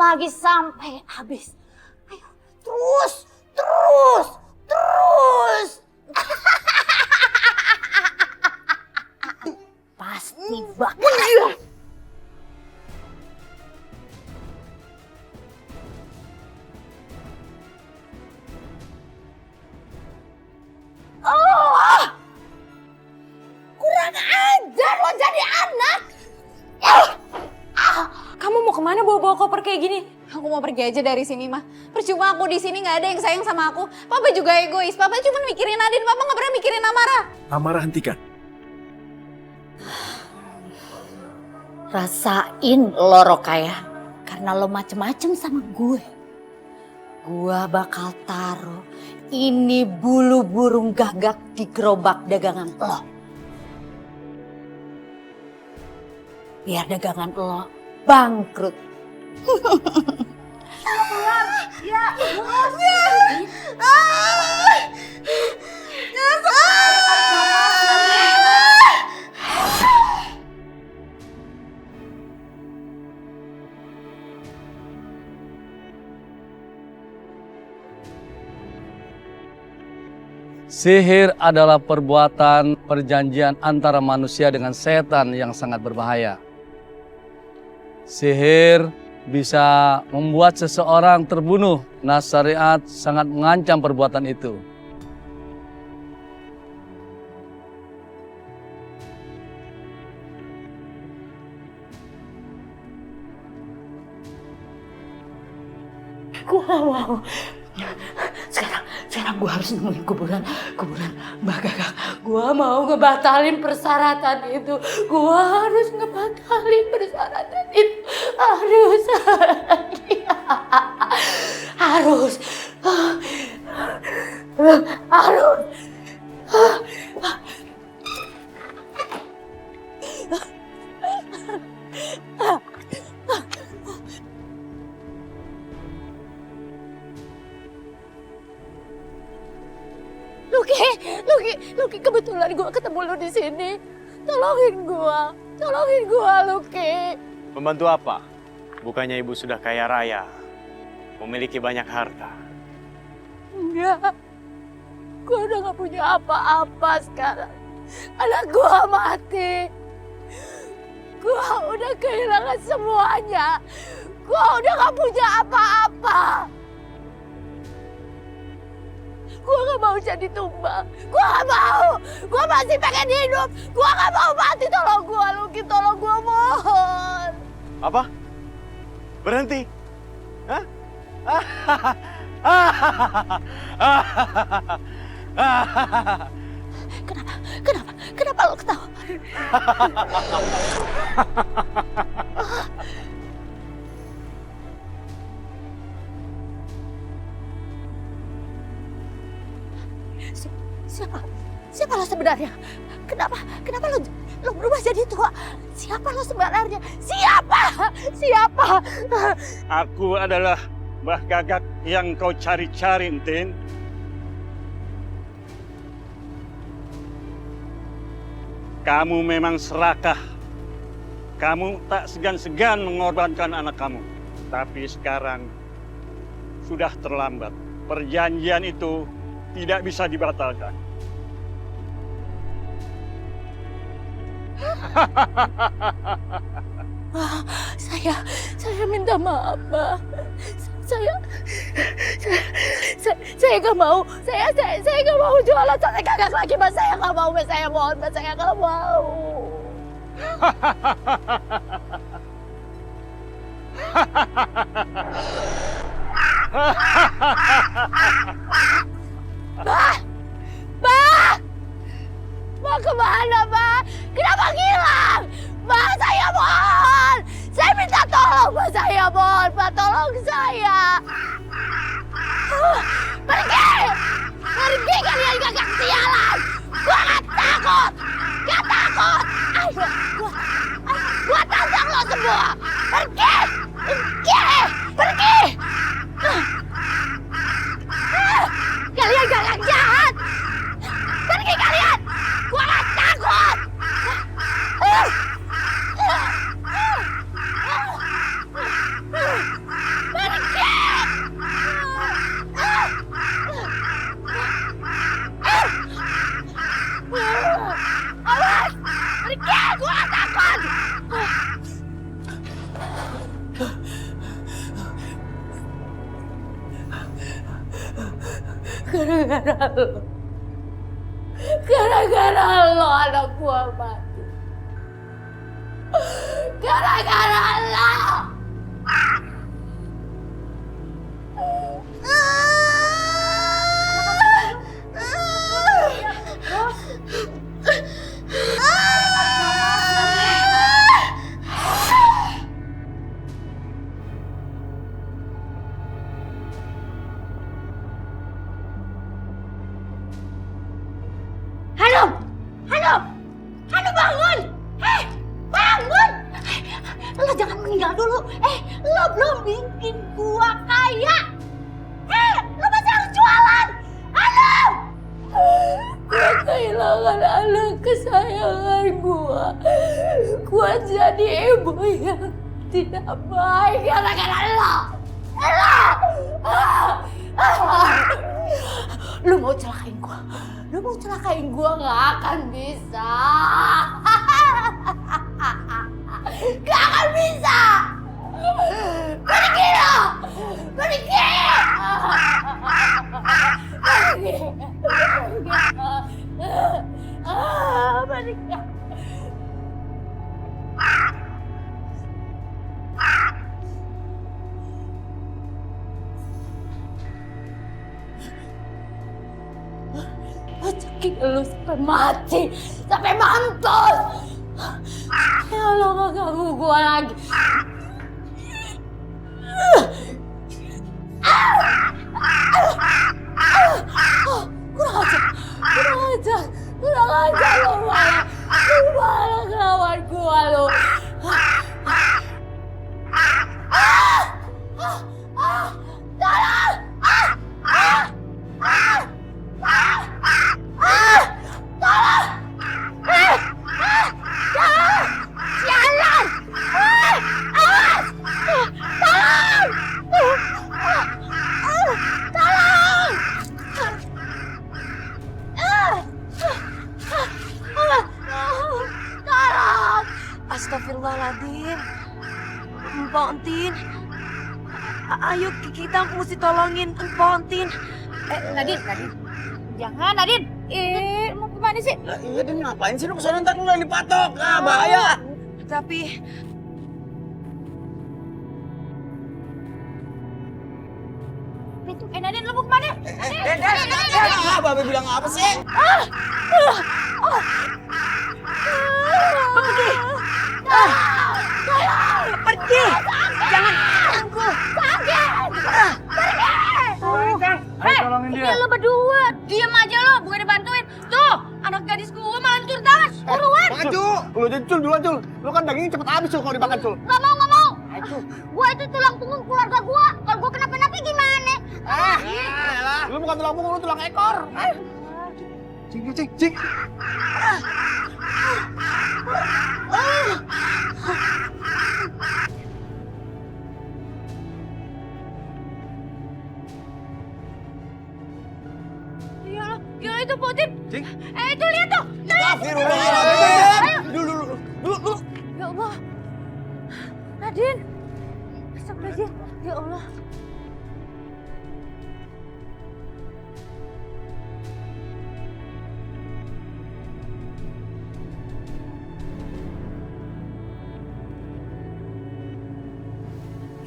lagi sampai habis. Ayo, terus. Pasti bakal. Oh, kurang ajar lo jadi anak. Kamu mau kemana bawa-bawa koper kayak gini? Aku mau pergi aja dari sini, mah. Percuma aku di sini nggak ada yang sayang sama aku. Papa juga egois. Papa cuma mikirin Nadine. Papa nggak pernah mikirin Amara. Amara, hentikan. Rasain lo Rokaya, karena lo macem-macem sama gue. Gue bakal taruh ini bulu burung gagak di gerobak dagangan lo. Biar dagangan lo bangkrut. Sihir adalah perbuatan perjanjian antara manusia dengan setan yang sangat berbahaya. Sihir bisa membuat seseorang terbunuh. Nah, syariat sangat mengancam perbuatan itu. Gue gak mau. Sekarang gue harus nemuin kuburan Mbak Gagak. Gue mau ngebatalin persyaratan itu. Gue harus ngebatalin persyaratan itu. Harus. Luki, kebetulan gue ketemu lu di sini. Tolongin gue, Luki. Membantu apa? Bukannya ibu sudah kaya raya, memiliki banyak harta. Enggak, gue udah gak punya apa-apa sekarang. Anak gue mati. Gue udah kehilangan semuanya. Gue udah gak punya apa-apa. Gue gak mau jadi tumbal. Gue gak mau. Gue masih pengen hidup. Gue gak mau mati. Tolong gue, Luki. Tolong gue, mohon. Apa? Berhenti? Hah? Kenapa lo ketawa? Siapa lo sebenarnya? Kenapa lo berubah jadi tua? Siapa lo sebenarnya? Siapa? Aku adalah Mbah Gagak yang kau cari-cari, Entin. Kamu memang serakah. Kamu tak segan-segan mengorbankan anak kamu. Tapi sekarang sudah terlambat. Perjanjian itu tidak bisa dibatalkan. Saya minta maaf, Pak. Saya gak mau. Saya gak mau jualan sate gagas lagi, Mas. Saya gak mau, Mas. Saya mohon, Mas. Saya gak mau. Bah! Mau kemana, Bah? Kenapa hilang? Bah, saya mohon! Saya minta tolong, Bah. Saya mohon, Bah. Tolong saya. Pergi! Pergi kalian gagak sialan! Gua gak takut! Gak takut! Ayo, gua tantang lo semua! Pergi! Pergi! Pergi! Gara-gara lo. Gara-gara lo anak gua mati. Gara-gara lo. Halo bangun! Bangun! Lo jangan meninggal dulu. Lo belum bikin gua kaya. Lo masih harus jualan. Halo! Gua kehilangan anak kesayangan gua. Gua jadi ibu yang tidak baik gara-gara lo. Lu mau celakain gua? Lu mau celakain gua nggak akan bisa. Nggak akan bisa. Pergi lo, pergi. Pergi. Cekin lu sampai mati, sampai mantul. Ya Allah, gak ganggu gua lagi. Kurang ajar lu malah ngelawan gua lu. Astagfirullahaladzim. Mpok Entin. Ayo kita mesti tolongin Mpok Entin. Nadine. Jangan, Nadine. Mau kemana sih? Lah iya Din, ngapain sih lu kesana ntar lu yang dipatok? Ah, bahaya. Tapi Nadine, lu mau kemana? Ah, Babe bilang apa sih? pergi. Jangan ganggu. Ayo tolongin dia. Lu berdua, diem aja lo, bukan dibantuin. Tuh, anak gadis gua malah turun tangan. Buruan. Maju. Lu jadi Cul duluan Cul. Lu kan dagingnya cepet habis Cul kalau dimakan Cul. Nggak mau. Gua itu tulang punggung keluarga gua. Kalau gua kenapa-napa gimana? Lu bukan tulang punggung, lu tulang ekor. Cing. Ya itu Putin. Cing. Itu lihat tuh. Astagfirullahaladzim. Dulu. Ya Allah. Nadine. Astagfirullahaladzim. Ya Allah.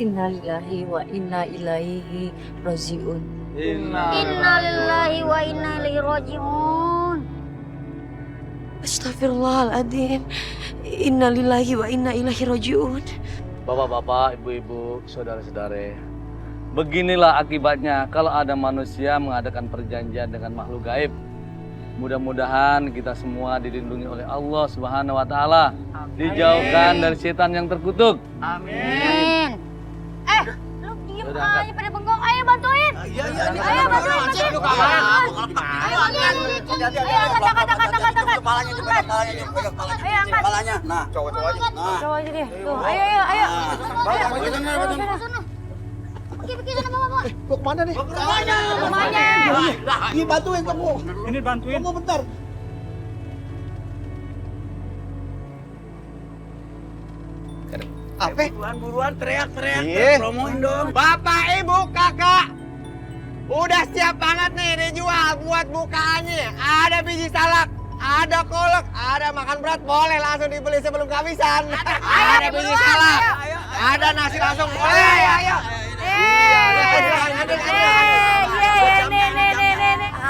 Innalillahi wa inna ilaihi rajiun. Innalillahi wa inna ilaihi rajiun. Astagfirullahaladzim. Innalillahi wa inna ilaihi rajiun. Bapak-bapak, ibu-ibu, saudara-saudara. Beginilah akibatnya kalau ada manusia mengadakan perjanjian dengan makhluk gaib. Mudah-mudahan kita semua dilindungi oleh Allah Subhanahu wa taala. Dijauhkan dari setan yang terkutuk. Amin. Lu diem Udah, angkat. aja pada bengkok. Ayo bantuin. Iya. Ayo bantuin. Lu kawan. Ayo angkat. Ayo angkat. Kepalanya juga, kepalanya. Ayo angkat. Kepalanya. Nah, cowok-cowok aja. Nah. Coba aja deh. Tuh, ayo. Pergi sana bawa. Gua kemana nih? Rumahnya. Ini bantuin kamu. Ini bantuin. Kamu bentar. Apa? Buruan teriak-teriak. Iya. Promoin dong. Bapak, Ibu, Kakak. Udah siap banget nih buat bukaannya ada biji salak, ada kolak, ada makan berat, boleh langsung dibeli sebelum kehabisan. Ada biji salak, ada nasi langsung, boleh. Ayo.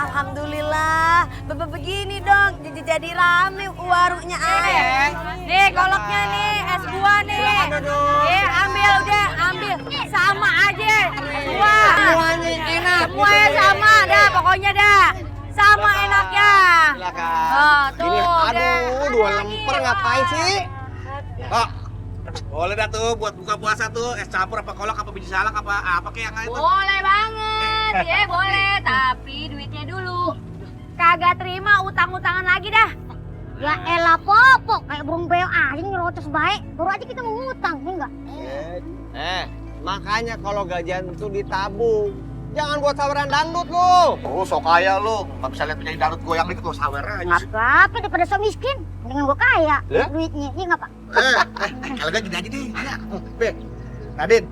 Alhamdulillah, begini dong, jadi rame warungnya ayah. Nih kolaknya nih, es buah nih. Ambil udah, ambil. Sama aja, buah. Semuanya enak. Semuanya sama dah, pokoknya dah. Sama enaknya. Silakan. Oh, tuh, Ini, udah. aduh, dua lemper ngapain sih? Oh, boleh dah tuh buat buka puasa tuh, es campur apa kolak apa biji salak apa kayak yang itu. Boleh banget, ya boleh. Tapi duitnya dulu. Kagak terima utang-utangan lagi dah. Ya elah popok, kayak burung beo aja ngerotos baik. Baru aja kita mau ngutang, ya enggak? Makanya kalau gajian itu ditabung. Jangan buat saweran dangdut lu. Oh, sok kaya lu. Nggak bisa lihat penyanyi dangdut goyang dikit lu sawer aja. Nggak apa-apa daripada sok miskin. Mendingan gua kaya, Ya? duitnya. Iya nggak, Pak? Kalau gak gini aja deh. Ya. Be, Nadine,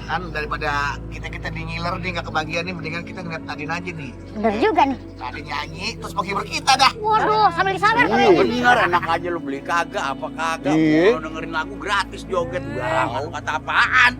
kan daripada kita di ngiler nih nggak kebagian nih, mendingan kita ngeliat Nadine aja nih. Bener juga nih. Nadine nyanyi, terus penghibur kita dah. Waduh, sambil disawer kali. Bener, enak aja lu beli kagak apa kagak. Kalau dengerin lagu gratis joget banget, kata apaan.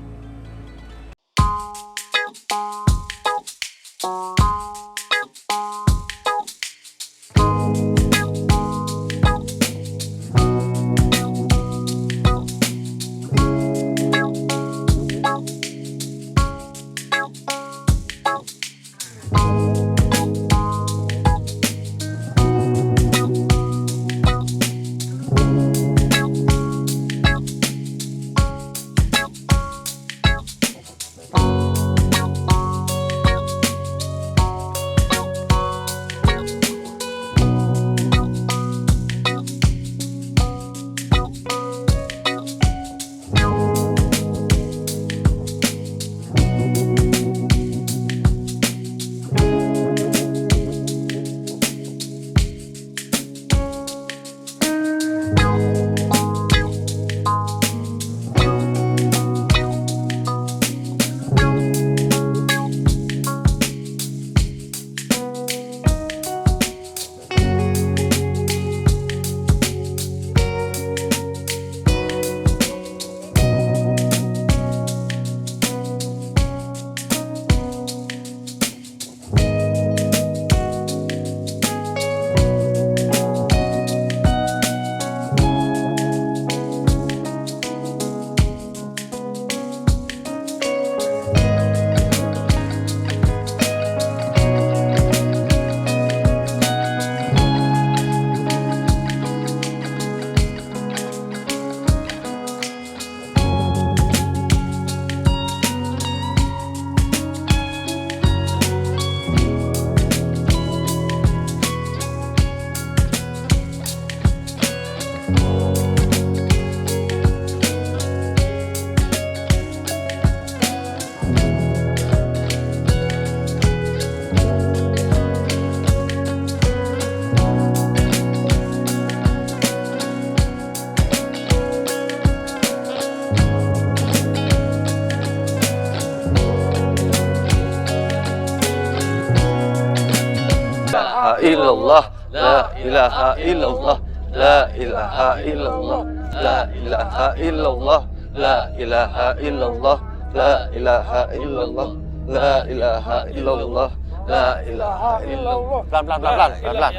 illallah, la ilaha illallah, la ilaha illallah, la ilaha illallah, la ilaha illallah, la ilaha illallah, la ilaha illallah, la ilaha illallah. Pelan.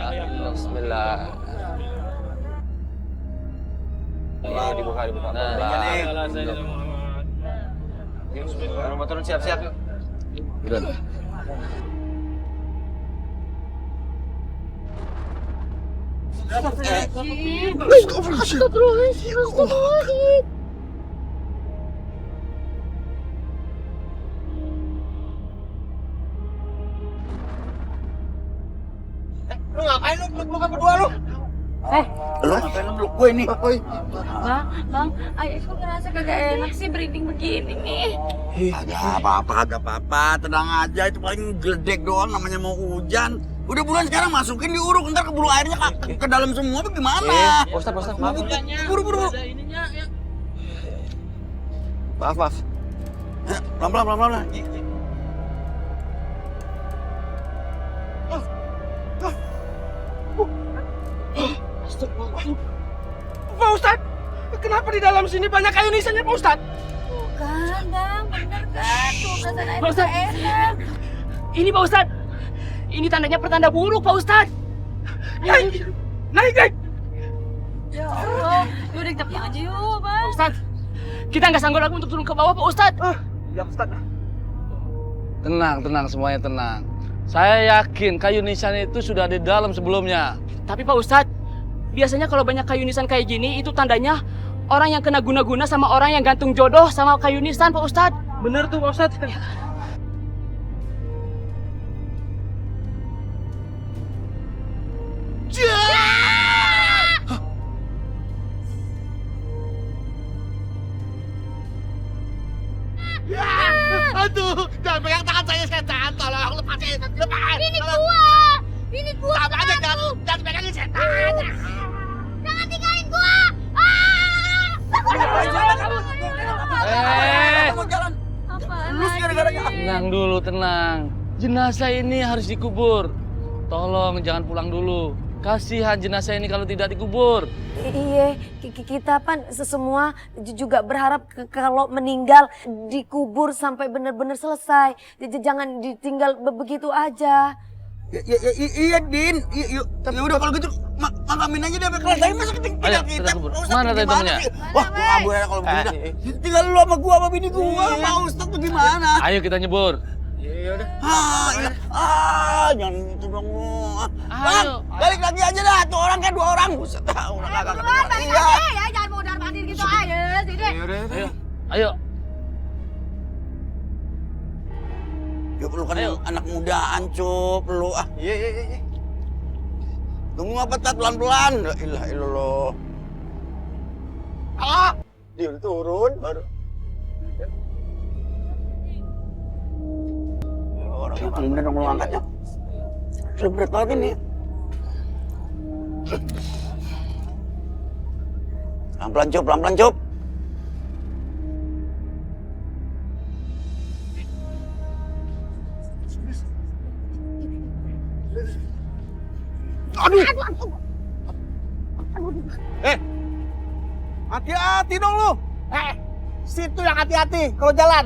Bismillah. Dibuka. Nah, turun siap-siap. Udah. Lu ngapain lu peluk berdua lu? Lu ngapain lu peluk gue ini? Bang, ayah kok ngerasa kagak enak sih breeding begini nih. Agak apa-apa, tenang aja, itu paling geledek doang, namanya mau hujan. Udah buruan sekarang masukin diuruk, ntar keburu airnya ke dalam semua, bagaimana? Ustaz, maaf. Buru. Maaf. Pelan-pelan. Pak Ustadz, kenapa di dalam sini banyak kayu nisannya Pak Ustadz? Bukan, Bang. Bener kan? Tuh, perasaan air Pak Ustadz. enak. Ini Pak Ustadz. Ini tandanya pertanda buruk Pak Ustadz. Naik, naik. Ya Allah. Yaudah kita pulang aja yuk, Bang. Ustadz, kita nggak sanggup lagi untuk turun ke bawah Pak Ustadz. Ya Ustadz. Tenang semuanya tenang. Saya yakin kayu nisan itu sudah di dalam sebelumnya. Tapi Pak Ustadz, biasanya kalau banyak kayu nisan kayak gini, itu tandanya orang yang kena guna-guna sama orang yang gantung jodoh sama kayu nisan Pak Ustadz. Bener tuh Pak Ustadz. Aduh, jangan pegang tangan saya setan. Tolong lepasin. Lepas. Ini gua. Ini gua. Sama aja jangan pegangin setan. Jangan tinggalin gua. Tenang dulu, tenang. Jenazah ini harus dikubur. Tolong jangan pulang dulu. Kasihan jenazah ini kalau tidak dikubur. Iya, kita pan semua juga berharap kalau meninggal dikubur sampai benar-benar selesai. Jangan ditinggal begitu aja. Iya Din, ya udah kalau gitu makamin aja deh kelas saya masa tinggal kita. Mana tadi temennya? Wah, gua kabur ya kalau begitu. Tinggal lu sama gua sama bini gua, Pak Ustadz tuh gimana? Ayo kita nyebur. Jangan itu dong. Ayo. Balik lagi aja dah, tuh orang kan 2 orang. Buset, orang kagak Balik ketemu. aja ya, jangan modar mandir gitu aja. Sini. Ayo. Ya lu kan anak mudaan, Cup. Lu Iya. Tunggu apa Tat, pelan-pelan. La ilaha illallah. Dia udah turun baru. Orang yang paling bener dong lu angkatnya. Sudah berat banget ini. Pelan-pelan, Cup. Aduh. Hati-hati dong lu. Situ yang hati-hati kalau jalan.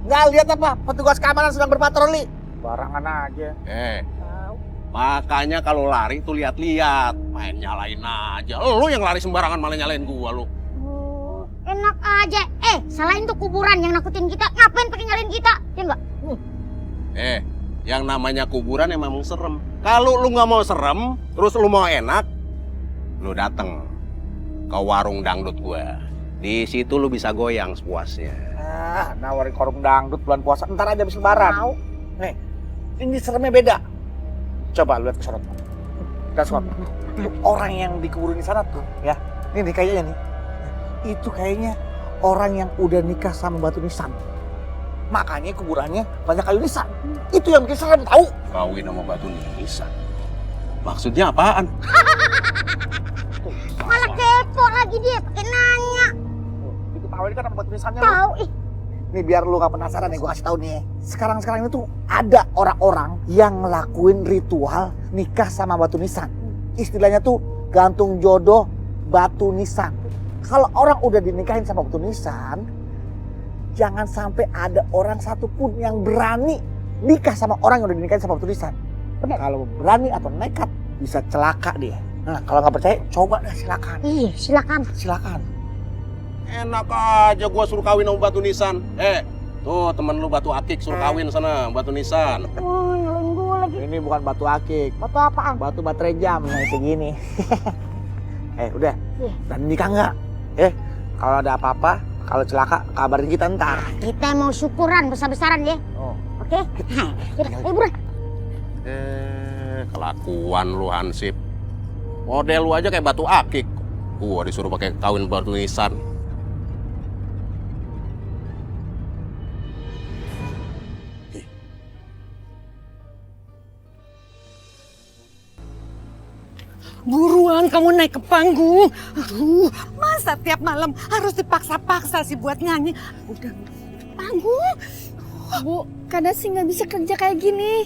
Nggak lihat apa petugas keamanan sedang berpatroli. Barangan aja. Makanya kalau lari tuh lihat-lihat, main nyalain aja. Lu yang lari sembarangan malah nyalain gua lu. Enak aja. Salahin tuh kuburan yang nakutin kita. Ngapain pakai nyalain kita? Ya enggak? Yang namanya kuburan emang serem. Kalau lu nggak mau serem, terus lu mau enak, lu dateng ke warung dangdut gua. Di situ lu bisa goyang sepuasnya. Nawarin warung dangdut bulan puasa, ntar aja habis lebaran. Nih, ini seremnya beda. Coba lu lihat ke sana. Orang yang dikuburin di sana tuh, ya. Ini kayaknya nih. Itu kayaknya orang yang udah nikah sama batu nisan. Makanya kuburannya banyak kayu nisan. Itu yang bikin serem, tahu? Kawin sama batu nisan. Maksudnya apaan? Malah kepo lagi dia pakai nanya. Diketawain kan sama batu nisannya. Tahu Nih biar lu gak penasaran nih, gue kasih tahu nih. Sekarang ini tuh ada orang-orang yang ngelakuin ritual nikah sama batu nisan. Istilahnya tuh gantung jodoh batu nisan. Kalau orang udah dinikahin sama batu nisan, jangan sampai ada orang satupun yang berani nikah sama orang yang udah dinikahin sama batu nisan. Benar? Kalau berani atau nekat bisa celaka dia. Nah kalau nggak percaya coba deh, silakan. Iya, silakan. Enak aja gua suruh kawin sama batu nisan. Tuh temen lu batu akik suruh kawin sana batu nisan. Nyalain gue lagi. Ini bukan batu akik. Batu apaan? Batu baterai jam yang segini. Udah. Dan nikah nggak? Kalau ada apa-apa, kalau celaka kabarin kita ntar. Kita mau syukuran besar-besaran ya. Oke? Ayo bro. Kelakuan lu Hansip. Model lu aja kayak batu akik. Gua disuruh pakai kawin batu nisan. Buruan kamu naik ke panggung. Aduh, masa tiap malam harus dipaksa-paksa sih buat nyanyi. Udah, panggung. Bu, kadang sih nggak bisa kerja kayak gini.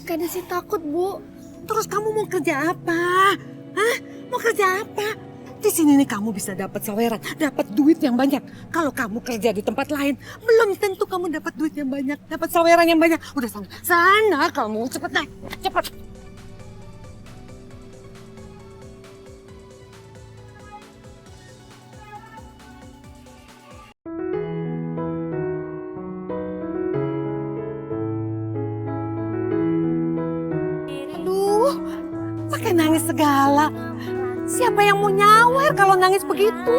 Kadang sih takut, Bu. Terus kamu mau kerja apa? Hah? Mau kerja apa? Di sini nih kamu bisa dapat saweran, dapat duit yang banyak. Kalau kamu kerja di tempat lain, belum tentu kamu dapat duit yang banyak, dapat saweran yang banyak. Udah sana, sana kamu cepet naik, cepet. Aduh, pakai nangis segala. Siapa yang mau nyawer kalau nangis begitu?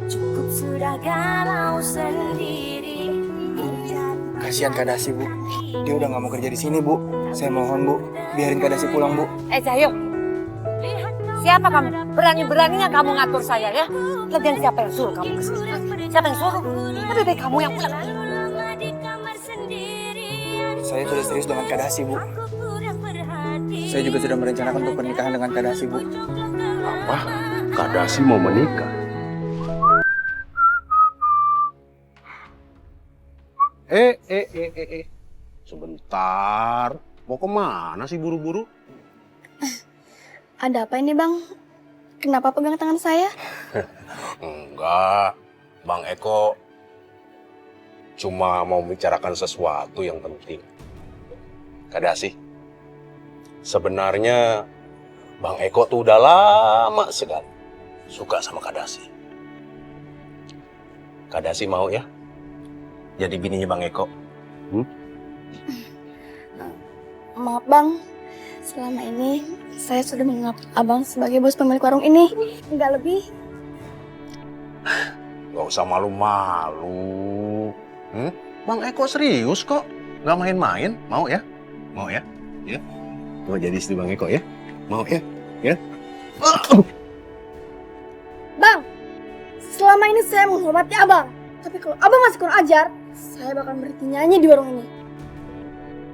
Cukup sudah galau sendiri. Kasihan Kak Dasi, Bu. Dia udah gak mau kerja di sini, Bu. Saya mohon, Bu, biarin Kak Dasi pulang, Bu. Cahyo, siapa kamu? Berani-beraninya kamu ngatur saya ya? Lagian siapa yang suruh kamu kesini? Siapa yang suruh? Lebih baik kamu yang pulang. Saya sudah serius dengan Kak Dasi, Bu. Saya juga sudah merencanakan untuk pernikahan dengan Kak Dasi, Bu. Apa? Kak Dasi mau menikah? Sebentar. Mau kemana sih buru-buru? Ada apa ini Bang? Kenapa pegang tangan saya? Enggak. Bang Eko cuma mau membicarakan sesuatu yang penting. Kak Dasi, sebenarnya Bang Eko tuh udah lama sekali suka sama Kak Dasi. Kak Dasi mau ya jadi bininya Bang Eko? Maaf Bang, selama ini saya sudah menganggap Abang sebagai bos pemilik warung ini. Enggak lebih. Gak usah malu-malu. Bang Eko serius kok, gak main-main. Mau ya? Mau ya? Ya? Mau jadi istri Bang Eko ya? Mau ya? Ya? Bang, selama ini saya menghormati Abang. Tapi kalau Abang masih kurang ajar, saya bakal berhenti nyanyi di warung ini.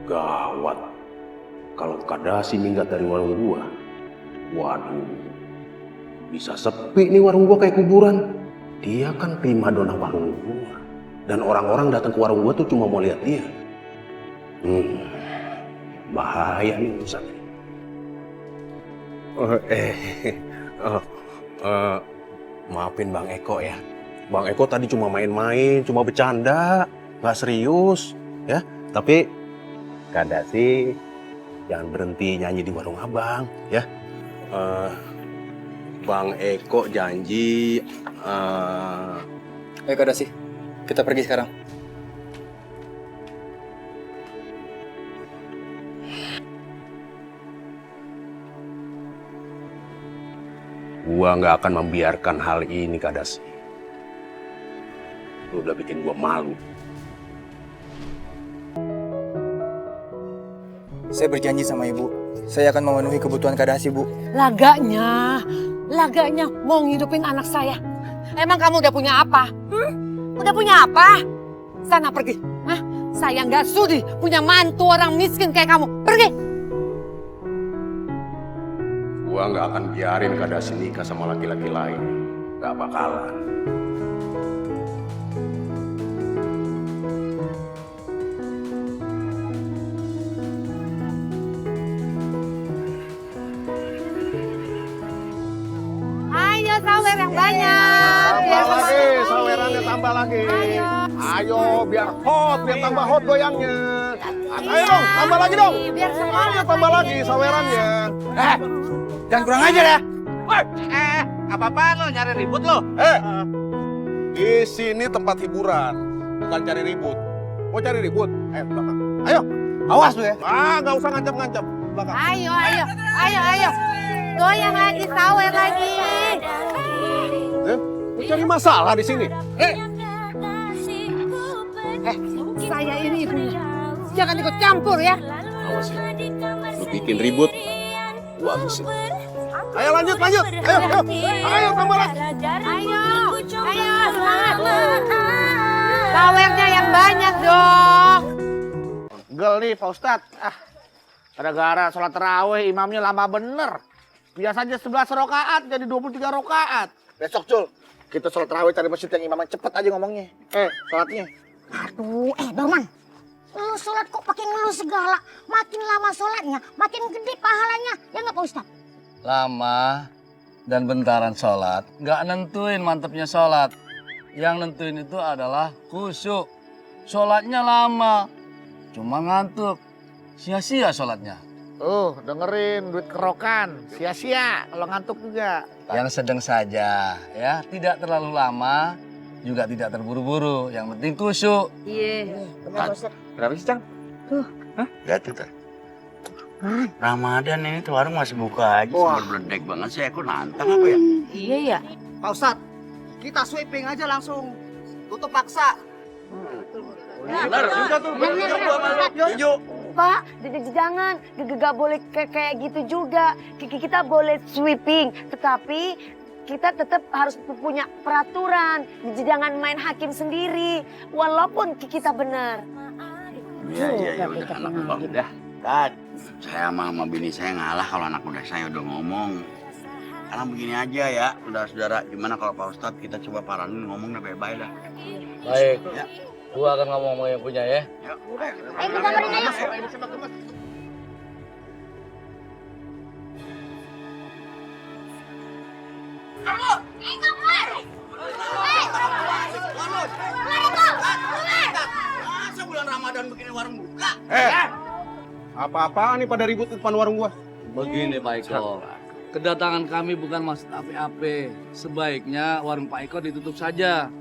Gawat. Kalau Kak Dasi minggat dari warung gua, waduh, bisa sepi nih warung gua kayak kuburan. Dia kan primadona warung gua. Dan orang-orang datang ke warung gua tuh cuma mau lihat dia. Bahaya nih urusan ini. Maafin Bang Eko ya. Bang Eko tadi cuma main-main, cuma bercanda, nggak serius, ya. Tapi Kak Dasi jangan berhenti nyanyi di warung Abang, ya. Bang Eko janji. Ayo Kak Dasi, kita pergi sekarang. Gua nggak akan membiarkan hal ini, Kak Dasi. Lu udah bikin gua malu. Saya berjanji sama Ibu, saya akan memenuhi kebutuhan Kak Dasi, Bu. Laganya mau ngidupin anak saya. Emang kamu udah punya apa? Udah punya apa? Sana pergi. Saya nggak sudi punya mantu orang miskin kayak kamu. Pergi. Gua nggak akan biarin Kak Dasi nikah sama laki-laki lain. Nggak bakalan. Ayo sawer yang banyak. Tambah lagi, sawerannya tambah lagi. Ayo, biar hot, biar tambah hot goyangnya. Ayo dong, tambah lagi dong. Biar semuanya Tambah lagi sawerannya. Jangan kurang ajar ya. Apa-apaan lo nyari ribut lo? Di sini tempat hiburan, bukan cari ribut. Mau cari ribut? Belakang. Ayo, Awas lu ya. nggak usah ngancam-ngancam. Belakang. Ayo. Goyang lagi, sawer lagi. Mau cari masalah di sini? Saya ini ibunya. Jangan ikut campur ya. Awas ya. Lu bikin ribut, gua habisin. Ayo lanjut. Ayo tambah lagi. Ayo, semangat. Sawernya yang banyak dong. Gel nih Pak Ustadz. Gara-gara sholat tarawih imamnya lama bener. Biasanya 11 rakaat jadi 23 rakaat. Besok Cul, kita sholat tarawih cari masjid yang imamnya cepet aja ngomongnya. Sholatnya. Aduh, Dorman. Lu sholat kok pakai ngeluh segala. Makin lama sholatnya, makin gede pahalanya. Ya nggak Pak Ustadz? Lama dan bentaran sholat nggak nentuin mantepnya sholat. Yang nentuin itu adalah khusyuk. Sholatnya lama, cuma ngantuk. Sia-sia sholatnya. Dengerin duit kerokan. Sia-sia kalau ngantuk juga. Yang sedang saja, ya. Tidak terlalu lama, juga tidak terburu-buru. Yang penting khusyuk. Iya. Benar Pak Ustadz. Berapa sih, Cang? Lihat tuh. Ramadan ini tuh warung masih buka aja. Sambil beledek banget sih. Aku nantang apa ya? Iya ya. Pak Ustadz, kita sweeping aja langsung. Tutup paksa. Benar juga tuh. Setuju. Pak, jangan, gak boleh kayak gitu juga. Kita boleh sweeping, tetapi kita tetap harus punya peraturan. Jangan main hakim sendiri, walaupun kita benar. Iya, udah anak bang udah. Dad, saya sama bini saya ngalah kalau anak muda saya udah ngomong. Karena begini aja ya, saudara-saudara, gimana kalau Pak Ustadz kita coba paranin ngomong udah baik-baik dah. Baik, Ya. gua akan ngomong sama yang punya ya. Yuk, Ayo kita gambarin ayo. Masa bulan Ramadan begini warung buka? Apa-apaan nih pada ribut di depan warung gua? Begini Pak Eko, kedatangan kami bukan maksud apa-apa. Sebaiknya warung Pak Eko ditutup saja.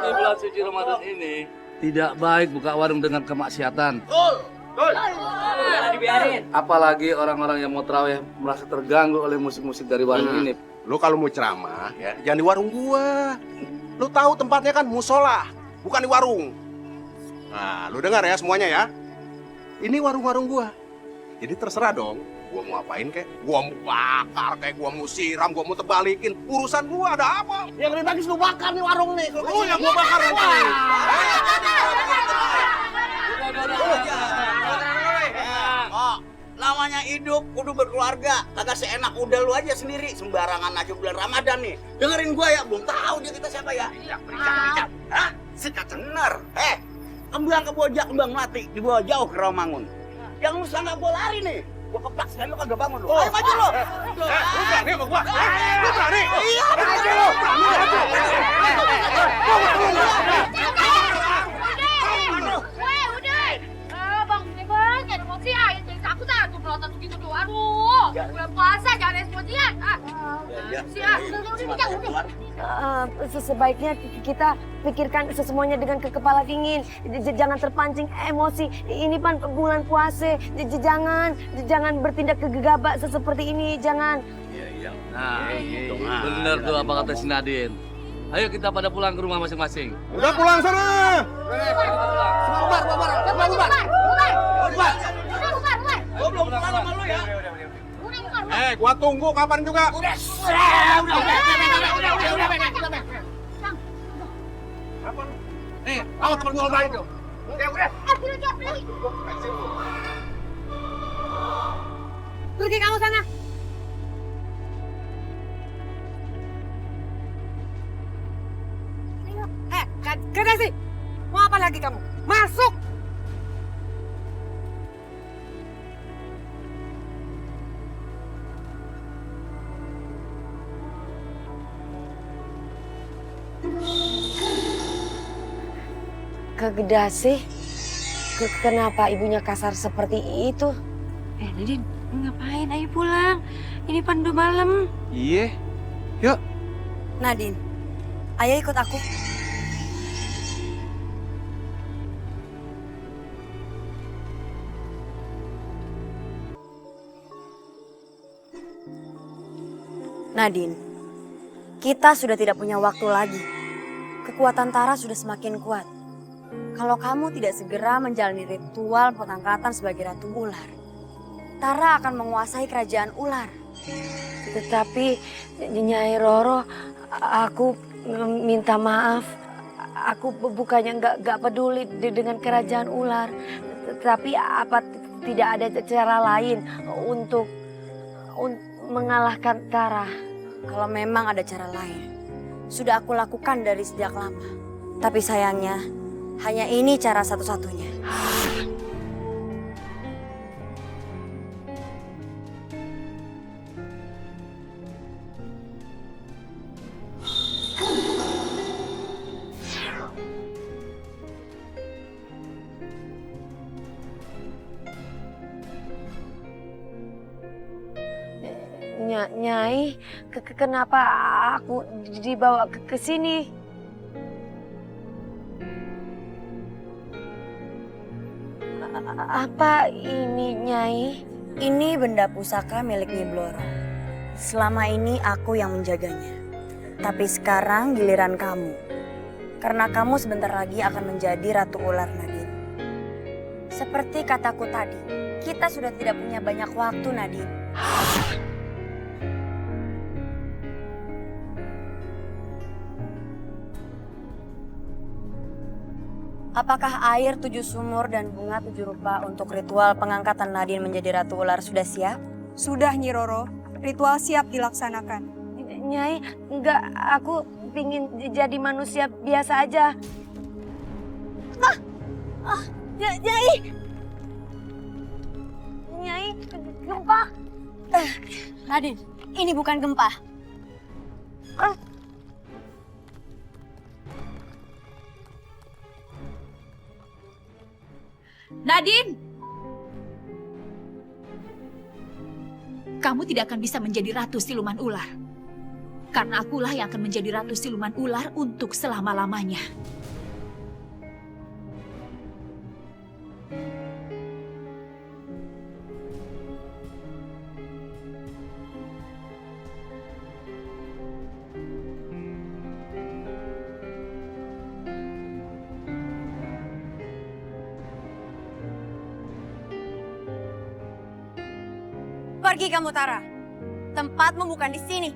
Di bulan suci Ramadan ini tidak baik buka warung dengan kemaksiatan. Apalagi orang-orang yang mau tarawih merasa terganggu oleh musik-musik dari warung ini. Lu kalau mau ceramah ya jangan di warung gua. Lu tahu tempatnya kan musola, bukan di warung. Nah, lu dengar ya semuanya ya. Ini warung-warung gua. Jadi terserah dong, gua mau apain kek? Gua mau bakar kayak gua mau siram, gua mau tebalikin. Urusan gua ada apa? Yang lebih bagus lu bakar nih warung nih. Lu yang gua bakar nanti. Oh, namanya hidup kudu berkeluarga. Kagak seenak udah lu aja sendiri. Sembarangan aja bulan Ramadan nih. Dengerin gua ya, belum tahu dia kita siapa ya. Bijak. Hah? Bener. Kembang ke bojak, kembang mati. Dibawa jauh ke Rawamangun. Yang lu nggak gua lari nih. Gua keplak sekali lu kagak bangun lu. Ayo maju lu. Lu berani sama gua? Lu berani? Iya, Maju lu. Bang, bang, jangan emosi ah. Jadi takut ah, tuh pelotot begitu tuh. Aduh, bulan puasa jangan emosian ah. Sebaiknya kita pikirkan semuanya dengan kepala dingin. Jangan terpancing emosi. Ini kan bulan puasa. Jangan bertindak gegabah seperti ini. Jangan. Nah, bener tuh apa kata si Nadine. Ayo kita pada pulang ke rumah masing-masing. Udah pulang sana. Bubar. Gua belum pulang sama lu ya. Gua tunggu kapan juga. Udah. Nih, awas temen gua lain tuh. Pergi kamu sana. Kedasi, mau apa lagi kamu? Masuk! Kedasi, kenapa ibunya kasar seperti itu? Nadine, ngapain? Ayo pulang. Ini kan udah malam. Iya. Yuk. Nadine, ayo ikut aku. Nadine, kita sudah tidak punya waktu lagi. Kekuatan Tara sudah semakin kuat. Kalau kamu tidak segera menjalani ritual pengangkatan sebagai Ratu Ular, Tara akan menguasai kerajaan ular. Tetapi Nyai Roro, aku minta maaf. Aku bukannya nggak peduli dengan kerajaan ular. Tapi apa tidak ada cara lain untuk mengalahkan Tara. Kalau memang ada cara lain, sudah aku lakukan dari sejak lama. Tapi sayangnya, hanya ini cara satu-satunya. Nyai, kenapa aku dibawa ke sini? Apa ini, Nyai? Ini benda pusaka milik Nyi Bloro. Selama ini aku yang menjaganya. Tapi sekarang giliran kamu. Karena kamu sebentar lagi akan menjadi Ratu Ular, Nadine. Seperti kataku tadi, kita sudah tidak punya banyak waktu, Nadine. Apakah air 7 sumur dan bunga 7 rupa untuk ritual pengangkatan Nadine menjadi Ratu Ular sudah siap? Sudah, Nyi Roro. Ritual siap dilaksanakan. Nyai, enggak. Aku pingin jadi manusia biasa aja. Nyai! Nyai, gempa. Nadine, ini bukan gempa. Nadine! Kamu tidak akan bisa menjadi Ratu Siluman Ular. Karena akulah yang akan menjadi Ratu Siluman Ular untuk selama-lamanya. Pergi kamu, Tara. Tempatmu bukan di sini.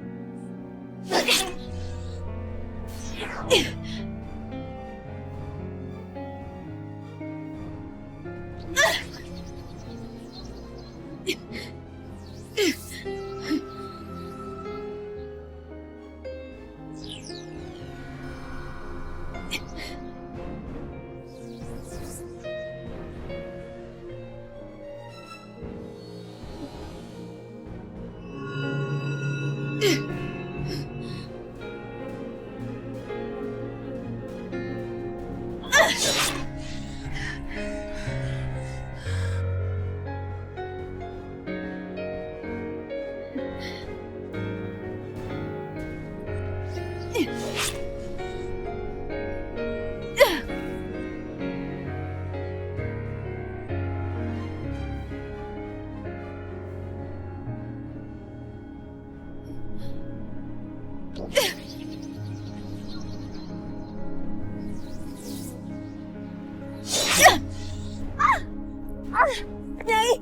Nyai.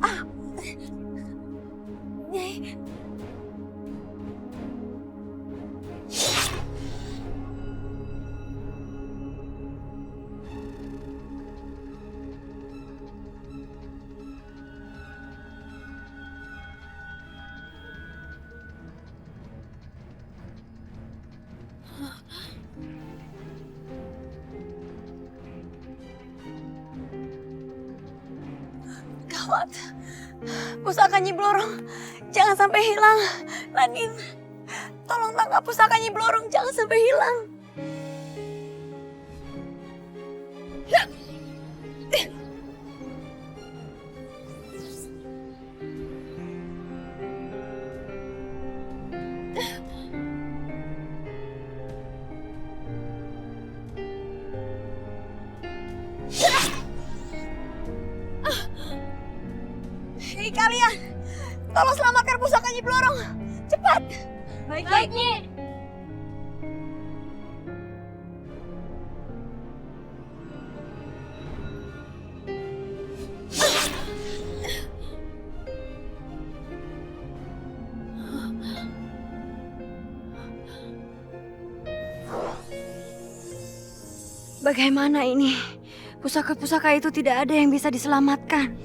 Nyai. Gawat. Pusaka Nyi Blorong, jangan sampai hilang. Nadine, tolong tangkap pusaka Nyi Blorong, jangan sampai hilang. Hei kalian, tolong selamatkan pusaka Nyi Blorong. Cepat. Baik, Nyi. Bagaimana ini? Pusaka-pusaka itu tidak ada yang bisa diselamatkan.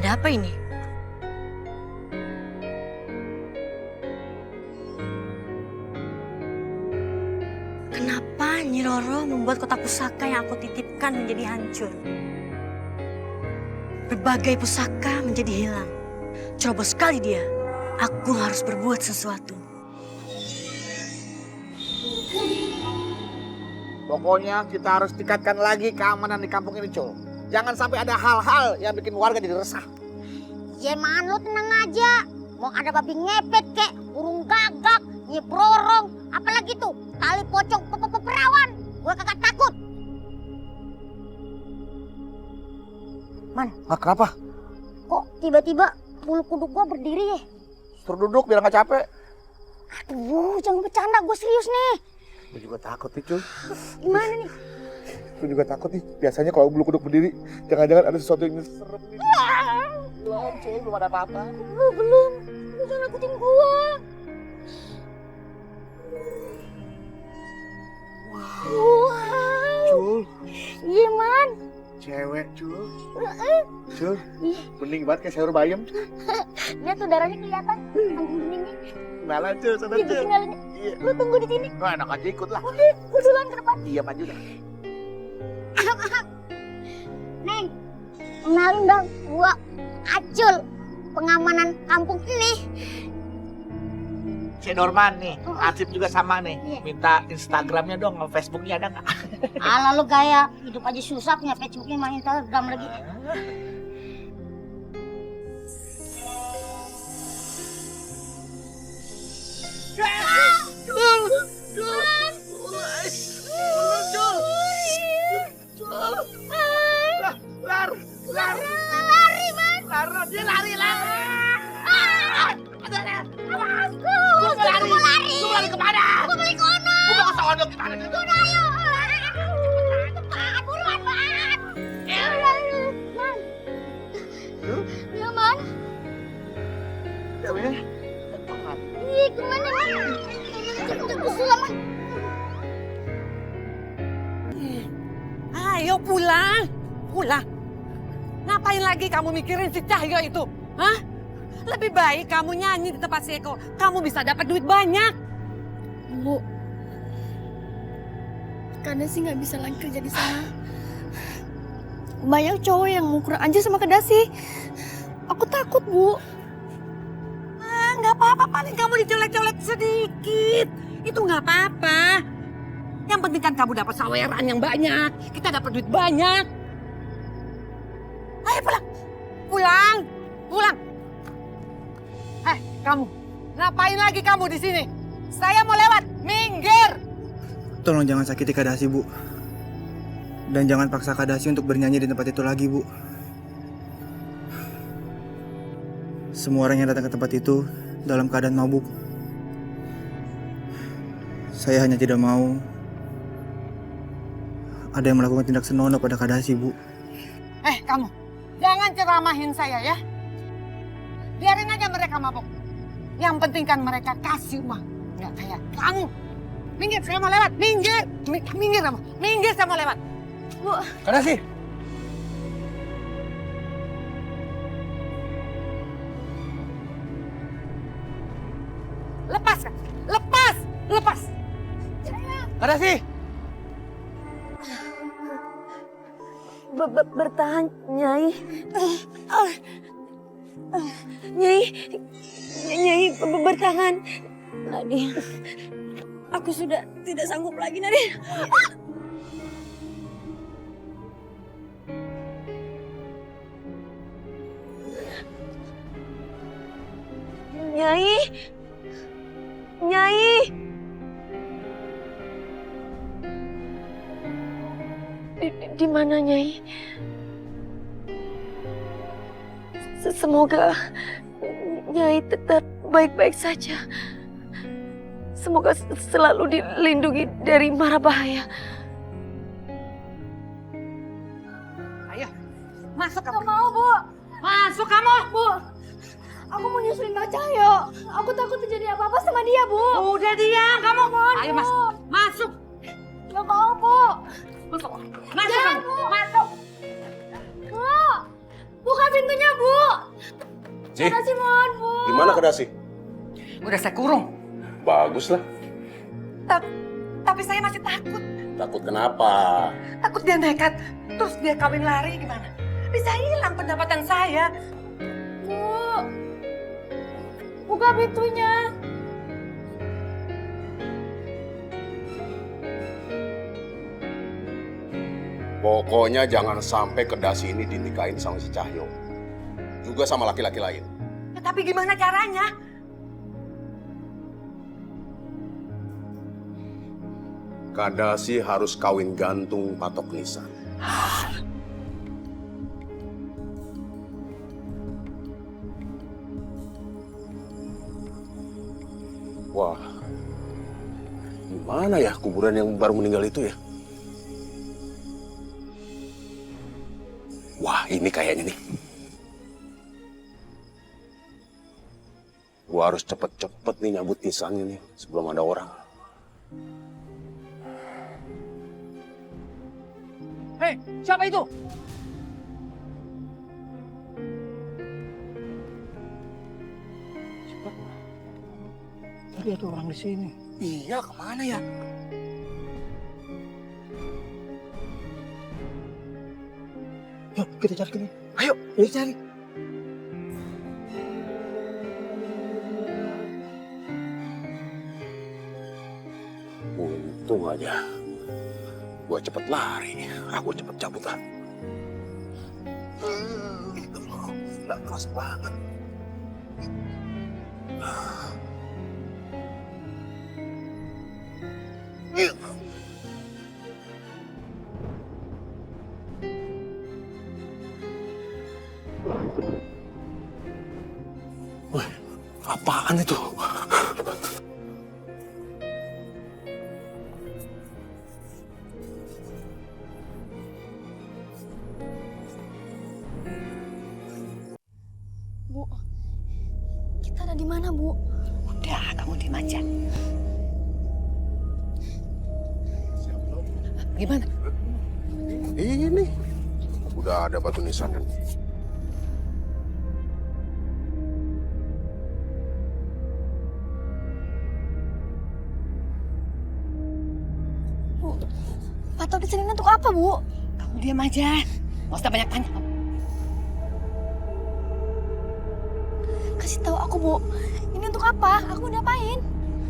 Ada apa ini? Kenapa Nyi Roro membuat kotak pusaka yang aku titipkan menjadi hancur? Berbagai pusaka menjadi hilang. Ceroboh sekali dia. Aku harus berbuat sesuatu. Pokoknya kita harus tingkatkan lagi keamanan di kampung ini, Cul. Jangan sampai ada hal-hal yang bikin warga jadi resah. Jeman lu tenang aja. Mau ada babi ngepet kek, burung gagak, nyiprorong, apalagi tuh tali pocong perawan. Gue kagak takut. Man. Ah, kenapa? Kok tiba-tiba bulu kuduk gue berdiri ya? Suruh duduk biar nggak capek. Aduh, jangan bercanda, gue serius nih. Gue juga takut nih, Cul. Gimana nih? Gue juga takut nih. Biasanya kalau bulu kuduk berdiri, jangan-jangan ada sesuatu yang serem nih. Belum, Cul, belum ada apa-apa. Belum. Lu jangan nakutin gue. Wow. Cul. Iya, Man. Cewek, Cul. Cul, bening banget kayak sayur bayam. Lihat tuh darahnya kelihatan. Beningnya. Kenalan, Cul, sana, Ibu Cul. kenalin. Iya. Lu tunggu di sini. Wah, enak aja ikut lah. Gue duluan ke depan. Iya, maju dah. Neng, kenalin dong. Gua Acul, pengamanan kampung ini. Si Norman nih, Arsip juga sama nih. Minta Instagramnya dong, Facebooknya ada nggak? Alah lu gaya, hidup aja susah punya Facebooknya main Instagram lagi. Ya, Man. Iya, gimana, Man? Cepet pulang, Man. Ayo pulang. Pulang. Ngapain lagi kamu mikirin si Cahyo itu? Hah? Lebih baik kamu nyanyi di tempat si Eko. Kamu bisa dapat duit banyak. Bu, Kadasi sih nggak bisa lagi kerja di sana. Banyak cowok yang mau kurang aja sama Kadasi. Aku takut, Bu. Nggak apa-apa, paling kamu dicolek-colek sedikit. Itu nggak apa-apa. Yang penting kan kamu dapat saweran yang banyak. Kita dapat duit banyak. Ayo pulang. Pulang. Pulang. Kamu. Ngapain lagi kamu di sini? Saya mau lewat. Minggir. Tolong jangan sakiti Kadasi, Bu. Dan jangan paksa Kadasi untuk bernyanyi di tempat itu lagi, Bu. Semua orang yang datang ke tempat itu dalam keadaan mabuk. Saya hanya tidak mau ada yang melakukan tindak senonoh pada Kadasi, Bu. Kamu. Jangan ceramahin saya ya. Biarin aja mereka mabuk. Yang penting kan mereka kasih uang. Nggak kayak kamu. Minggir, saya mau lewat. Minggir. Minggir kamu. Minggir, saya mau lewat. Bu. Kadasi. Lepas kan? Lepas. Lepas. Kadasi. Bertahan, Nyai. Nyai, bertahan. Nadine, aku sudah tidak sanggup lagi, Nadine. Nyai. Di mana, Nyai? Semoga Nyai tetap baik-baik saja. Semoga selalu dilindungi dari mara bahaya. Ayo, masuk kamu. Gak mau, Bu. Masuk kamu. Bu, aku mau nyusulin Mbak Cahyo. Aku takut terjadi apa-apa sama dia, Bu. Udah diam kamu. Mohon, Ayo Bu. masuk. Masuk. Gak mau, Bu. Masuk. Jangan, Bu. Masuk. Bu, buka pintunya, Bu. Ji, Kedasi mohon, Bu. gimana Kedasi? Udah saya kurung. Bagus lah. Tapi saya masih takut. Takut kenapa? Takut dia nekat. Terus dia kawin lari gimana? Bisa hilang pendapatan saya. Bu. Buka pintunya. Pokoknya jangan sampai Kedasi ini dinikahin sama si Cahyo. Juga sama laki-laki lain. Ya, tapi gimana caranya? Kedasi harus kawin gantung patok nisan. Wah, gimana ya kuburan yang baru meninggal itu ya? Wah, ini kayaknya nih. Gua harus cepet-cepet nih nyambut nisannya nih sebelum ada orang. Hei, siapa itu? Tadi ada orang di sini. Iya, kemana ya? Yuk, kita cari ke. Ayo, kita cari. Untung aja. Gua cepet lari. Aku cepet cabut lah. Nggak keras banget. Wih, apaan itu? Bu, kita ada di mana, Bu? Udah, kamu diem aja. Gimana? Ini. Udah ada batu nisannya. Bu, patok di sini untuk apa, Bu? Kamu diam aja. Nggak usah banyak tanya. Kasih tahu aku, Bu. Ini untuk apa? Aku udah apain?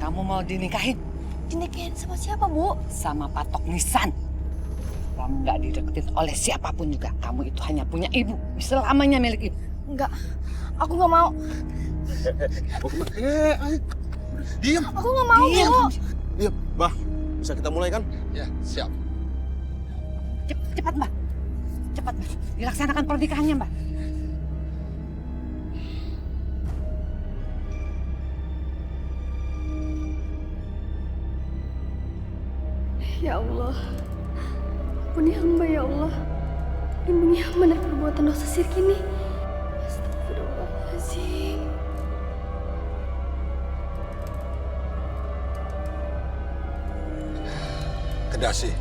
Kamu mau dinikahin? Dinikahin sama siapa, Bu? Sama patok nisan. Kamu nggak dideketin oleh siapapun juga. Kamu itu hanya punya ibu. Selamanya milik ibu. Enggak. Aku nggak mau. Diam. Aku nggak mau, Diam. Bu. Diam. Bah, bisa kita mulai kan? Ya, siap. Cepat, Mbak. Cepat, Mbak. Dilaksanakan pernikahannya, Mbak. Ya Allah, ampuni hamba ya Allah. Lindungi hamba dari perbuatan dosa syirik ini. Astagfirullahaladzim. Kedasi.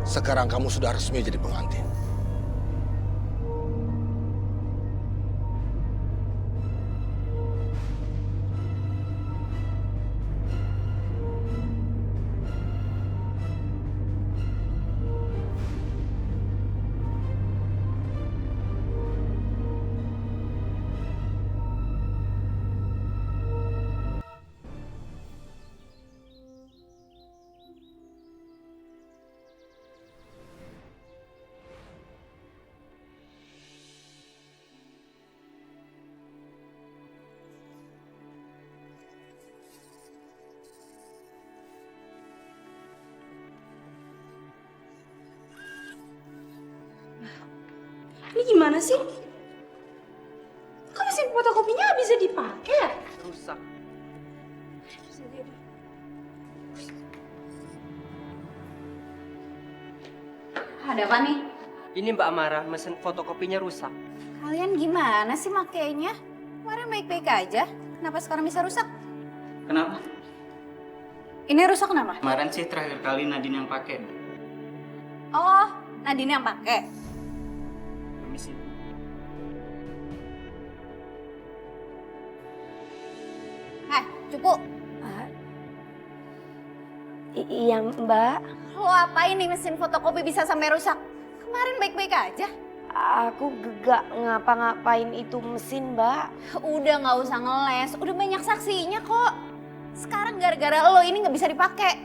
Sekarang kamu sudah resmi jadi pengantin. Ini gimana sih? Kok mesin fotokopinya nggak bisa dipakai? Rusak. Ada apa nih? Ini Mbak Amara, mesin fotokopinya rusak. Kalian gimana sih makainya? Kemarin baik-baik aja. Kenapa sekarang bisa rusak? Kenapa? Ini rusak kenapa? Kemarin sih terakhir kali Nadine yang pakai. Oh, Nadine yang pakai. Permisi. Cupu. Iya Mbak. Lo apain nih mesin fotokopi bisa sampai rusak? Kemarin baik-baik aja. Aku gak ngapa-ngapain itu mesin Mbak. Udah gak usah ngeles, udah banyak saksinya kok. Sekarang gara-gara lo ini gak bisa dipakai.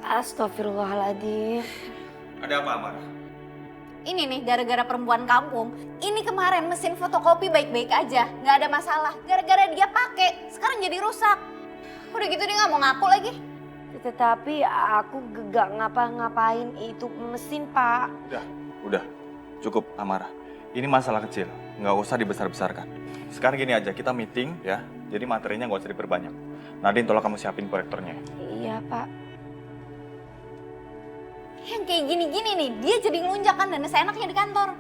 Astagfirullahaladzim. Ada apa Amar? Ini nih gara-gara perempuan kampung. Ini kemarin mesin fotokopi baik-baik aja, gak ada masalah. Gara-gara dia pakai, sekarang jadi rusak. Udah gitu dia gak mau ngaku lagi. Tetapi aku gak ngapa-ngapain itu mesin Pak. Udah. Cukup, Amara. Ini masalah kecil, nggak usah dibesar-besarkan. Sekarang gini aja, kita meeting ya, jadi materinya nggak usah diperbanyak. Nadine, tolong kamu siapin proyektornya. Iya, Pak. Yang kayak gini-gini nih, dia jadi ngelunjak kan dan seenaknya di kantor.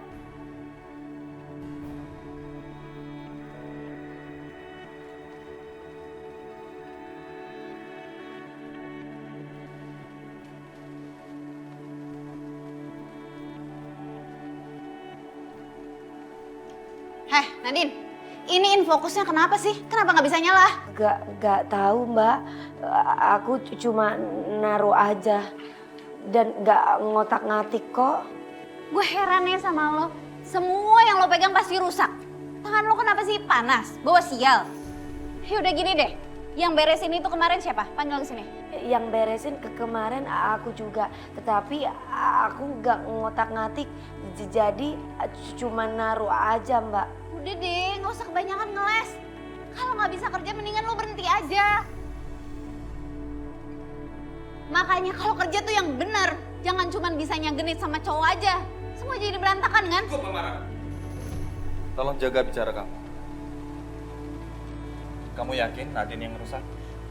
Heh, Nadine, ini infokusnya kenapa sih? Kenapa nggak bisa nyala? Gak tahu Mbak, aku cuma naruh aja dan gak ngotak-ngatik kok. Gue heran ya sama lo, semua yang lo pegang pasti rusak. Tangan lo kenapa sih panas? Bawa sial. Yaudah gini deh, yang beresin itu kemarin siapa? Panggil ke sini. Yang beresin kemarin aku juga, tetapi aku gak ngotak-ngatik, jadi cuma naruh aja Mbak. Udah deh, gak usah kebanyakan ngeles. Kalau gak bisa kerja mendingan lo berhenti aja. Makanya kalau kerja tuh yang bener, jangan cuma bisanya genit sama cowok aja. Semua jadi berantakan kan? Cukup, Amara. Tolong jaga bicara kamu. Kamu yakin Nadine yang rusak?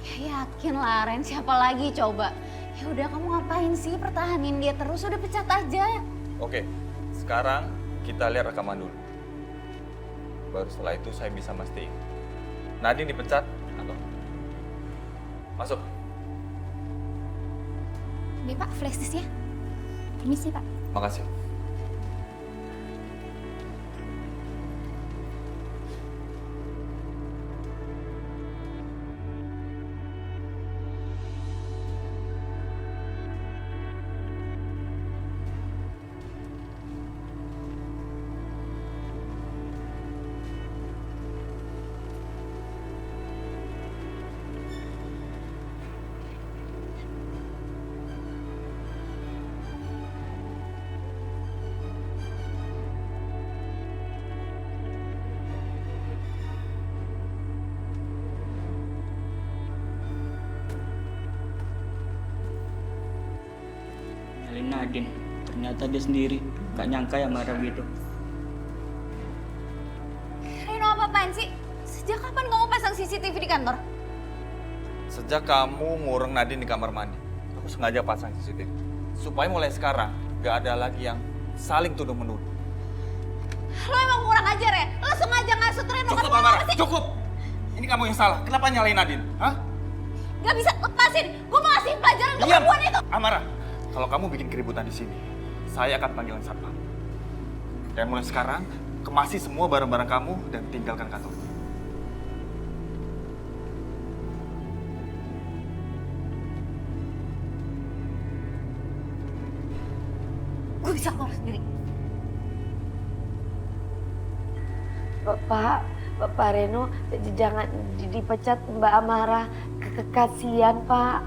Ya yakin lah Ren, siapa lagi coba? Ya udah kamu ngapain sih pertahanin dia terus, udah pecat aja. Oke, sekarang kita lihat rekaman dulu. Baru setelah itu saya bisa mastiin Nadine dipecat atau masuk. Ini Pak, flash disknya. Ini sih Pak. Makasih. Nadine, ternyata dia sendiri. Gak nyangka ya marah gitu. Reno apa-apaan sih? Sejak kapan kamu pasang CCTV di kantor? Sejak kamu ngurung Nadine di kamar mandi, aku sengaja pasang CCTV. Supaya mulai sekarang gak ada lagi yang saling tuduh-menuduh. Lo emang kurang ajar ya? Lo sengaja ngasut Reno. Cukup Amara, cukup! Ini kamu yang salah, kenapa nyalain Nadine? Hah? Gak bisa lepasin, gue mau ngasih pelajaran ke perempuan itu. Amara, kalau kamu bikin keributan di sini, saya akan panggilin satpam. Dan mulai sekarang, kemasi semua barang-barang kamu dan tinggalkan kantor. Gue bisa keluar sendiri. Pak Reno, jangan dipecat Mbak Amara. Kasihan Pak.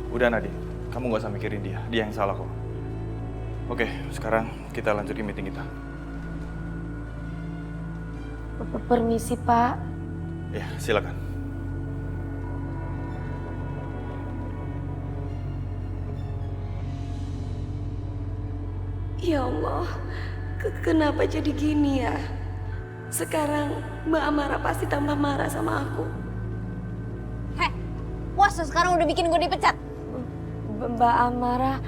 Udah Nadine, kamu gak usah mikirin dia yang salah kok. Oke, sekarang kita lanjutin meeting kita. Permisi Pak. Ya, silakan. Ya Allah, kenapa jadi gini ya? Sekarang Mbak Amara pasti tambah marah sama aku. Heh, puas lo sekarang udah bikin gue dipecat. Mbak Amara,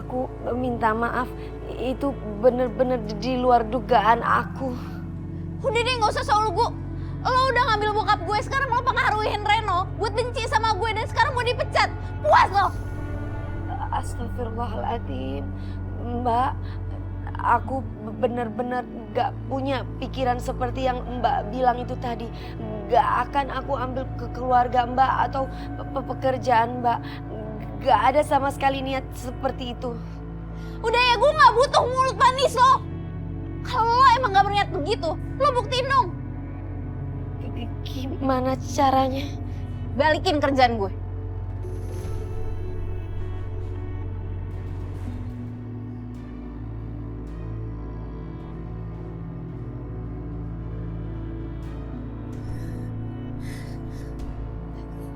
aku minta maaf. Itu bener-bener di luar dugaan aku. Udah deh, gak usah soal lugu. Lo udah ngambil bokap gue, sekarang lo pengaruhin Reno buat benci sama gue dan sekarang mau dipecat. Puas lo? Astagfirullahaladzim. Mbak, aku bener-bener gak punya pikiran seperti yang Mbak bilang itu tadi. gak akan aku ambil ke keluarga Mbak atau pekerjaan Mbak. Gak ada sama sekali niat seperti itu. Udah ya, gue gak butuh mulut manis lo. Kalau lo emang gak berniat begitu, lo buktiin dong. Gimana caranya? Balikin kerjaan gue.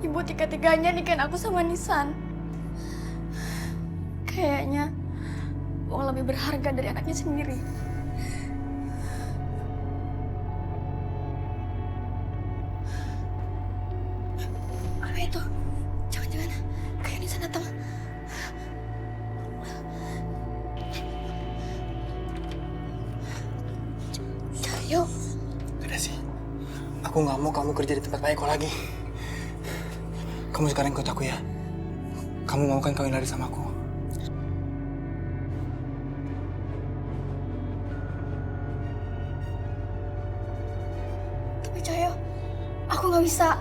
Ibu tiga-tiganya nikahin aku sama Nisan. Kayaknya uang lebih berharga dari anaknya sendiri. Apa itu? Jangan-jangan kayak Nisan datang. Cahyo. Udah sih. Aku nggak mau kamu kerja di tempat Pak Eko lagi. Kamu sekarang ikut aku ya. Kamu mau kan kawin lari sama aku? Tapi Cahyo, aku nggak bisa.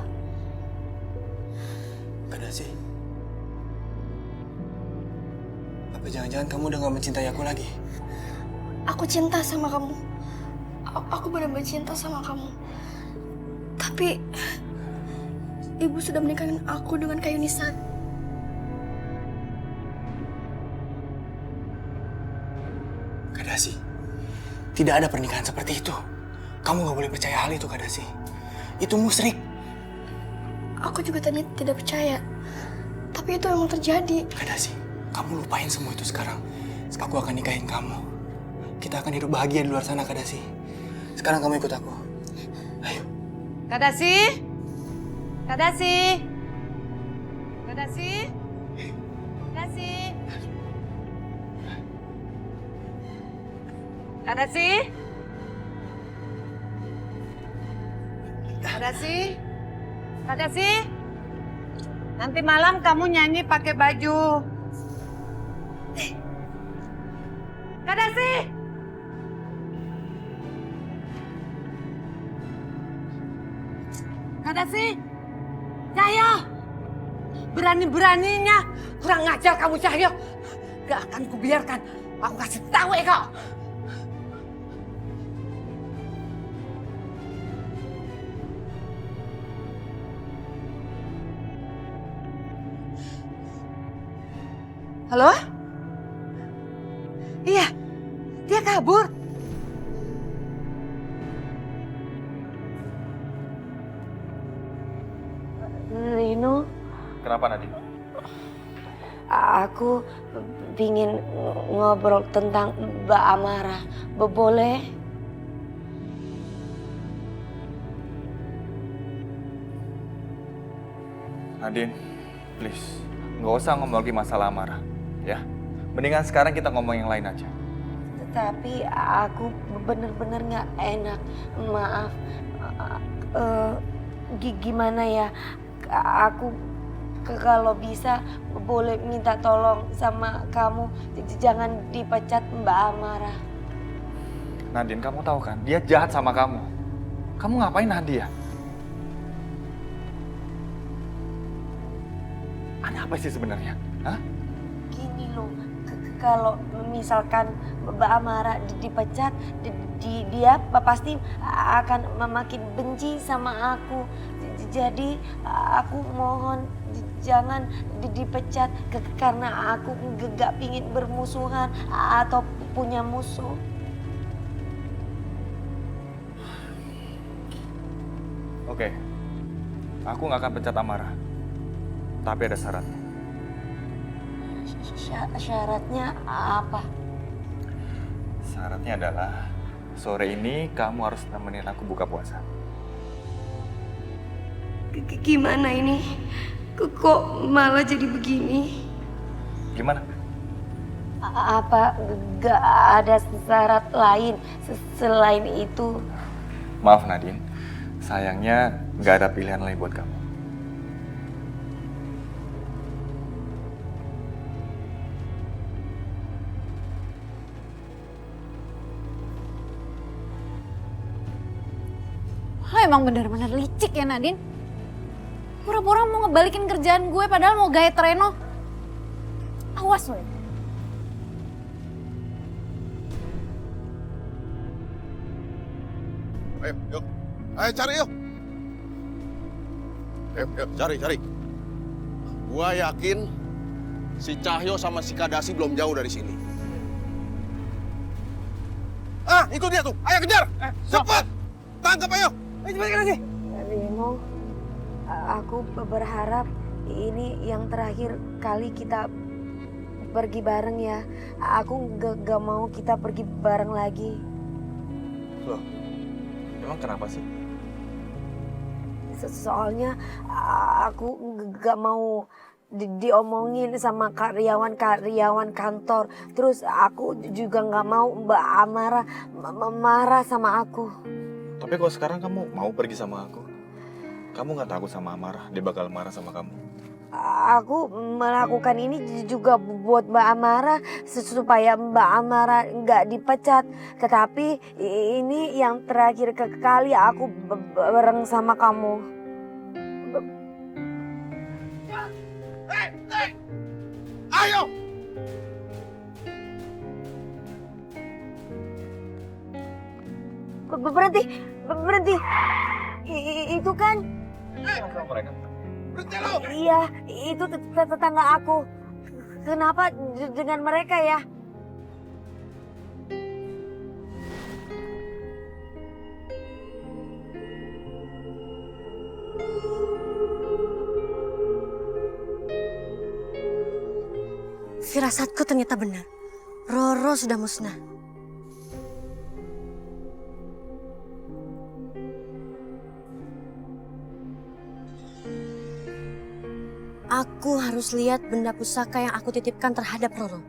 Ada sih. Apa jangan-jangan kamu udah gak mencintai aku lagi? Aku cinta sama kamu. Aku benar-benar cinta sama kamu. Tapi ibu sudah menikahkan aku dengan Kayu Nisan. Kadasi, tidak ada pernikahan seperti itu. Kamu gak boleh percaya hal itu, Kadasi. Itu musyrik. Aku juga tadi tidak percaya. Tapi itu memang terjadi. Kadasi, kamu lupain semua itu sekarang. Aku akan nikahin kamu. Kita akan hidup bahagia di luar sana, Kadasi. Sekarang kamu ikut aku. Ayo. Kadasi? Kadasi? Kadasi? Kadasi? Kadasi? Kadasi? Kadasi? Nanti malam kamu nyanyi pakai baju. Kadasi? Kadasi? Cahyo! Berani-beraninya kurang ngajar kamu, Cahyo. Gak akan kubiarkan. Aku kasih tahu Eko. Halo? Iya, dia kabur. Rino, Kenapa Nadine? aku pingin ngobrol tentang Mbak Amara. Boleh? Nadine, please. Nggak usah ngomong lagi masalah Amara, ya. Mendingan sekarang kita ngomong yang lain aja. Tapi aku bener-bener gak enak. Maaf. Gimana ya? Aku kalau bisa boleh minta tolong sama kamu. Jangan dipecat Mbak Amara. Nadine, kamu tahu kan? Dia jahat sama kamu. Kamu ngapain nahan dia? Ada apa sih sebenarnya? Hah? Gini loh, kalau misalkan Mbak Amara dipecat, dia pasti akan makin benci sama aku. Jadi aku mohon jangan dipecat karena aku gak pingin bermusuhan atau punya musuh. Oke, aku nggak akan pecat Amara. Tapi ada syaratnya. Syaratnya apa? Syaratnya adalah sore ini kamu harus nemenin aku buka puasa. Gimana ini? Kok malah jadi begini? Gimana? Apa gak ada syarat lain selain itu? Maaf Nadine, sayangnya nggak ada pilihan lain buat kamu. emang bener-bener licik ya Nadine. Pura-pura mau ngebalikin kerjaan gue padahal mau gayet Reno. Awas lo. Ayo, yuk. Ayo cari yuk. Yuk, cari. Gua yakin si Cahyo sama si Kadasi belum jauh dari sini. Ah, itu dia tuh. Ayo kejar. Cepat. Tangkap ayo. Ayo cepat lagi. Reno, aku berharap ini yang terakhir kali kita pergi bareng ya. Aku gak mau kita pergi bareng lagi. Loh, emang kenapa sih? Soalnya aku gak mau diomongin sama karyawan kantor. Terus aku juga gak mau Mbak Amara marah sama aku. Tapi kalau sekarang kamu mau pergi sama aku, kamu nggak takut sama Amara? Dia bakal marah sama kamu. Aku melakukan ini juga buat Mbak Amara supaya Mbak Amara nggak dipecat. Tetapi ini yang terakhir kali aku bareng sama kamu. Ayo. Berhenti. Itu kan? Iya, itu tetangga aku. Kenapa dengan mereka ya? Firasatku ternyata benar. Roro sudah musnah. Aku harus lihat benda pusaka yang aku titipkan terhadap Roro.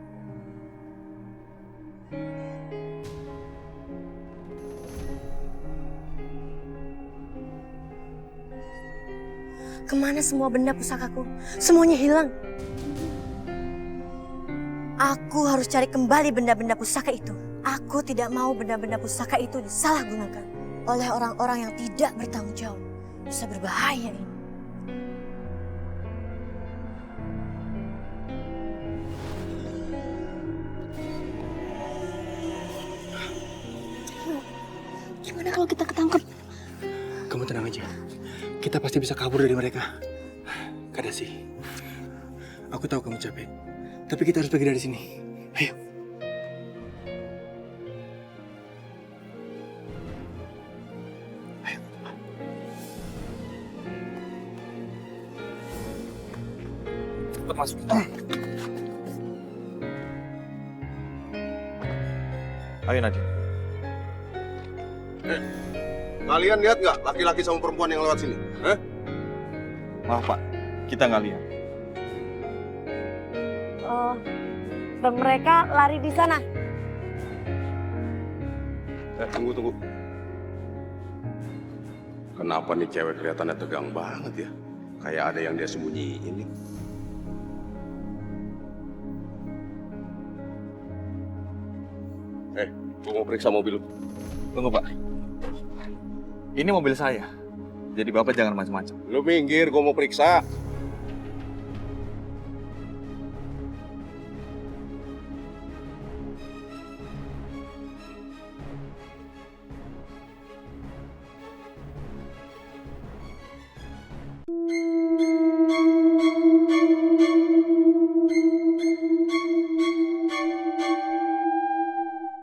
Kemana semua benda pusakaku? Semuanya hilang. Aku harus cari kembali benda-benda pusaka itu. Aku tidak mau benda-benda pusaka itu disalahgunakan oleh orang-orang yang tidak bertanggung jawab. Bisa berbahaya ini. Gimana kalau kita ketangkep? Kamu tenang aja. Kita pasti bisa kabur dari mereka. Kadasi, aku tahu kamu capek. Tapi kita harus pergi dari sini. Ayo. Cepat masuk. Ayo Nadine. Kalian lihat nggak laki-laki sama perempuan yang lewat sini? Maaf Pak, kita nggak lihat. Mereka lari di sana. Tunggu. Kenapa nih cewek kelihatannya tegang banget ya? Kayak ada yang dia sembunyiin nih. Gua mau periksa mobil lu. Tunggu Pak. Ini mobil saya. Jadi Bapak jangan macam-macam. Lu minggir, gua mau periksa.